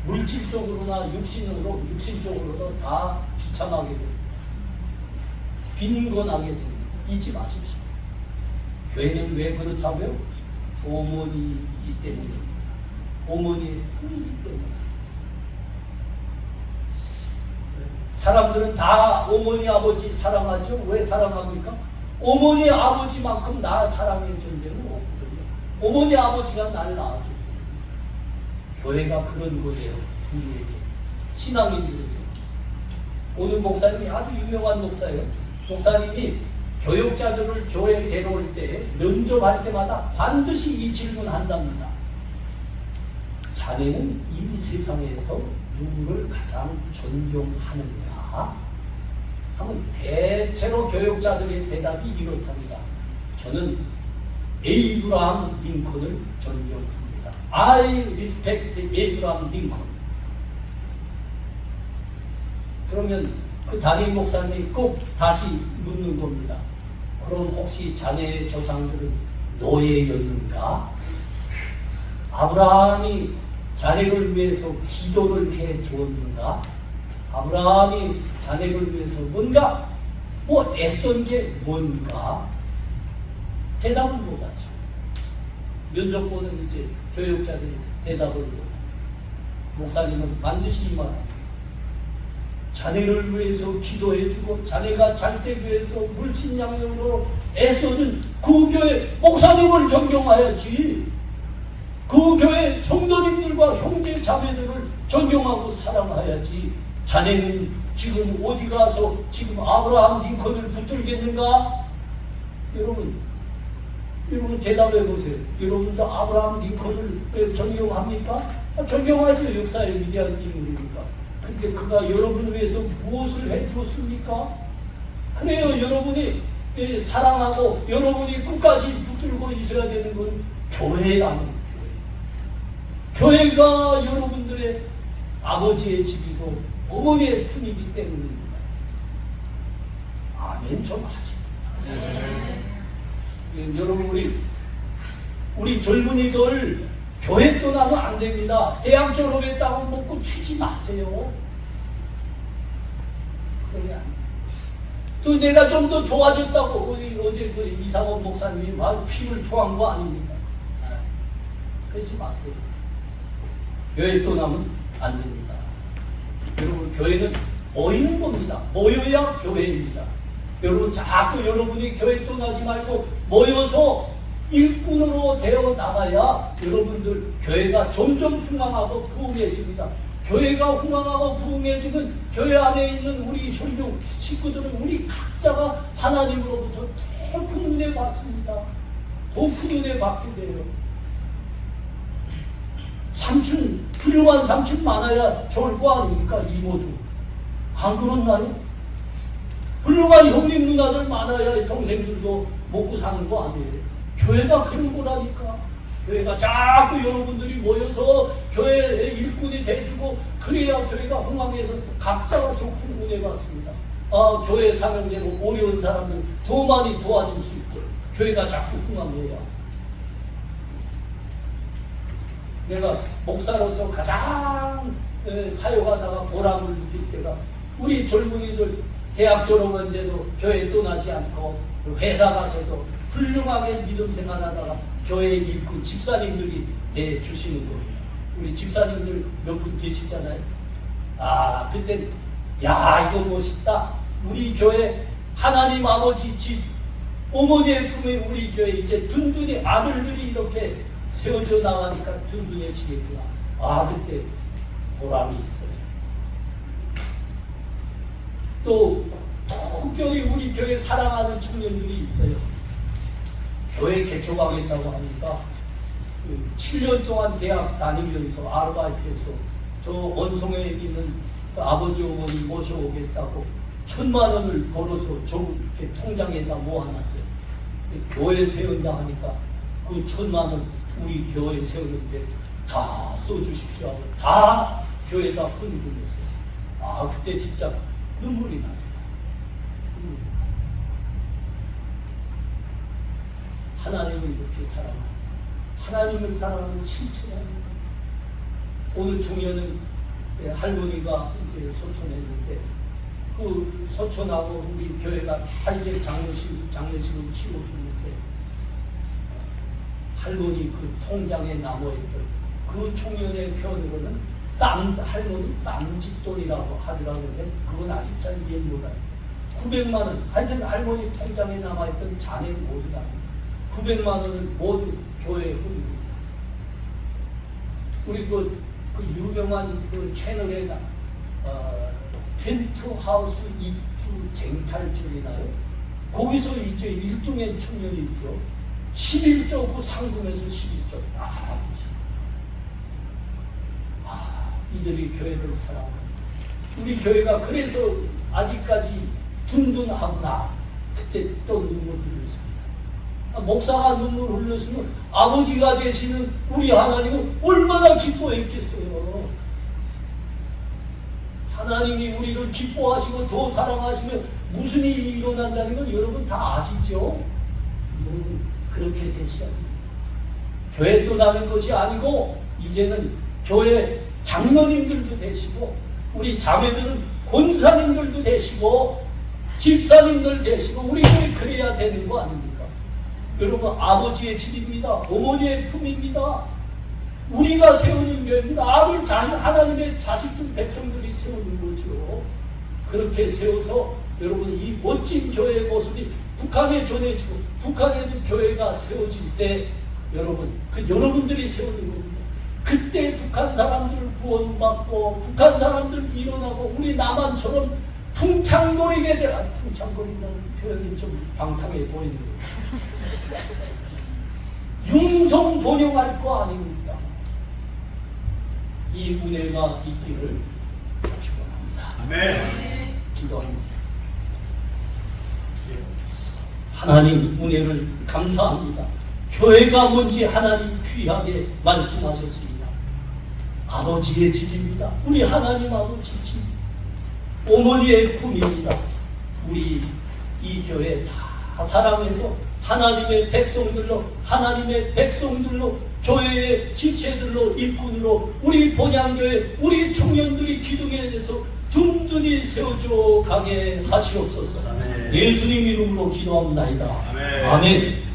물질적으로나 육신적으로도 다 비참하게 됩니다. 빈곤하게 됩니다. 잊지 마십시오. 교회는 왜 그렇다고요? 어머니이기 때문입니다. 어머니의 품이기 때문에. 사람들은 다 어머니 아버지 사랑하죠. 왜 사랑합니까? 어머니 아버지만큼 나 사랑의 존재는 없거든요. 어머니 아버지가 나를 낳아줘. 교회가 그런 거예요. 우리에게 신앙인들에게. 오늘 목사님이 아주 유명한 목사예요. 목사님이 교육자들을 교회에 데려올 때 면접할 때마다 반드시 이 질문한답니다. 자네는 이 세상에서 누구를 가장 존경하느냐? 하면 대체로 교육자들의 대답이 이렇답니다. 저는 에이브라함 링컨을 존경합니다. I respect 에이브라함 링컨. 그러면 그 담임 목사님이 꼭 다시 묻는 겁니다. 그럼 혹시 자네의 조상들은 노예였는가? 아브라함이 자네를 위해서 기도를 해 주었는가? 아브라함이 자네를 위해서 뭔가 애쓴 게 뭔가? 대답을 못하죠. 면접 보는 이제 교육자들이 대답을 못하죠. 목사님은 반드시 이 말합니다. 자네를 위해서 기도해주고 자네가 잘 되기 위해서 물신양면으로 애써준 그 교회 목사님을 존경해야지. 그 교회 성도님들과 형제 자매들을 존경하고 사랑해야지. 자네는 지금 어디 가서 지금 아브라함 링컨을 붙들겠는가? 여러분 대답해 보세요. 여러분도 아브라함 링컨을 존경합니까? 존경하죠. 역사의 위대한 인물이니까. 근데 그가 여러분을 위해서 무엇을 해주었습니까? 그래요. 여러분이 사랑하고 여러분이 끝까지 붙들고 있어야 되는 건 교회라는 교회. 교회가 여러분들의 아버지의 집이고 어머니의 품이기 때문입니다. 아멘 좀 하지. 여러분 우리 젊은이들 교회 떠나면 안 됩니다. 대학 졸업했다고 먹고 튀지 마세요. 또 내가 좀 더 좋아졌다고 어제 그 이상원 목사님이 막 피를 토한 거 아닙니까? 그러지 마세요. 교회 떠나면 안 됩니다. 여러분 교회는 모이는 겁니다. 모여야 교회입니다. 여러분 자꾸 여러분이 교회 떠나지 말고 모여서 일꾼으로 되어 나가야 여러분들 교회가 점점 풍성하고 부흥해집니다. 교회가 풍성하고 부흥해지면 교회 안에 있는 우리 혈육 식구들은 우리 각자가 하나님으로부터 더 큰 은혜 받습니다. 더 큰 은혜 받게 돼요. 삼촌, 훌륭한 삼촌 많아야 좋을 거 아닙니까? 이모도. 안 그렇나요? 훌륭한 형님 누나들 많아야 동생들도 먹고 사는 거 아니에요? 교회가 그런 거라니까. 교회가 자꾸 여러분들이 모여서 교회의 일꾼이 돼주고 그래야 교회가 흥황해서 각자가 더 큰 은혜 받습니다. 교회 사명대로 어려운 사람들 더 많이 도와줄 수 있고 교회가 자꾸 흥황해야. 내가 목사로서 가장 사역하다가 보람을 느낄 때가 우리 젊은이들 대학 졸업한데도 교회 떠나지 않고 회사 가서도 훌륭하게 믿음 생활하다가 교회 일꾼 집사님들이 내주시는 거예요. 우리 집사님들 몇 분 계시잖아요. 그때 야 이거 멋있다. 우리 교회 하나님 아버지 집 어머니의 품에 우리 교회 이제 든든히 아들들이 이렇게 세워져 나가니까 든든해지겠구나. 그때 보람이 있어요. 또 특별히 우리 교회 사랑하는 청년들이 있어요. 교회 개초하겠다고 하니까 7년 동안 대학 다니면서 아르바이트해서 저 원송에 있는 그 아버지 어머니 모셔오겠다고 1,000만 원을 벌어서 저렇게 통장에다 모아놨어요. 교회 세운다 하니까 그 1,000만 원 우리 교회 세우는데 다 써주십시오 하고 다 교회에다 헌금했어요. 그때 진짜 눈물이 나요. 하나님을 이렇게 사랑하는, 하나님을 사랑하는 실체라는 오늘 중요는 할머니가 이제 소천했는데 그 소천하고 우리 교회가 다 이제 장례식을 치러주는데 할머니 그 통장에 남아있던 그 청년의 표현으로는 할머니 쌈짓돈이라고 하더라고요. 그건 아직 잘 이해 못해요. 900만 원, 하여튼 할머니 통장에 남아있던 잔액 모두다 900만 원을 모두 교회에 흘립니다. 우리 그 유명한 그 채널에 펜트하우스 입주 쟁탈전이나요? 거기서 이제 1등의 청년이 있죠. 11조 그 상금에서 11조. 이들이 교회를 사랑합니다. 우리 교회가 그래서 아직까지 든든하구나. 그때 또 눈물 흘렸습니다. 목사가 눈물 흘렸으면 아버지가 되시는 우리 하나님은 얼마나 기뻐했겠어요. 하나님이 우리를 기뻐하시고 더 사랑하시면 무슨 일이 일어난다는 건 여러분 다 아시죠? 여러분 그렇게 되셔야 됩니다. 교회 떠나는 것이 아니고 이제는 교회 장로님들도 되시고 우리 자매들은 권사님들도 되시고 집사님들 되시고 우리 교회 그래야 되는 거 아닙니까? 여러분 아버지의 집입니다. 어머니의 품입니다. 우리가 세우는 교회입니다. 아들 자식 하나님의 자식들 백성들이 세우는 거죠. 그렇게 세워서 여러분 이 멋진 교회의 모습이 북한에 전해지고 북한에도 교회가 세워질 때 여러분 그 여러분들이 세우는 겁니다. 그때 북한 사람들 구원받고 북한 사람들 일어나고 우리 남한처럼 풍창거리게 되라. 풍창거린다는 표현이 좀 방탕해 보이는 거예요. 융성번영할 거 아닙니까? 이 은혜가 있기를 축원합니다. 아멘. 기도합니다. 하나님 은혜를 감사합니다. 교회가 뭔지 하나님 귀하게 말씀하셨습니다. 아버지의 집입니다. 우리 하나님 아버지 집. 어머니의 품입니다. 우리 이 교회 다 사랑해서 하나님의 백성들로 교회의 지체들로 일꾼으로 우리 본향교회 우리 청년들이 기둥에 대해서 든든히 세워줘 가게 하시옵소서. 예수님 이름으로 기도합니다. 아멘.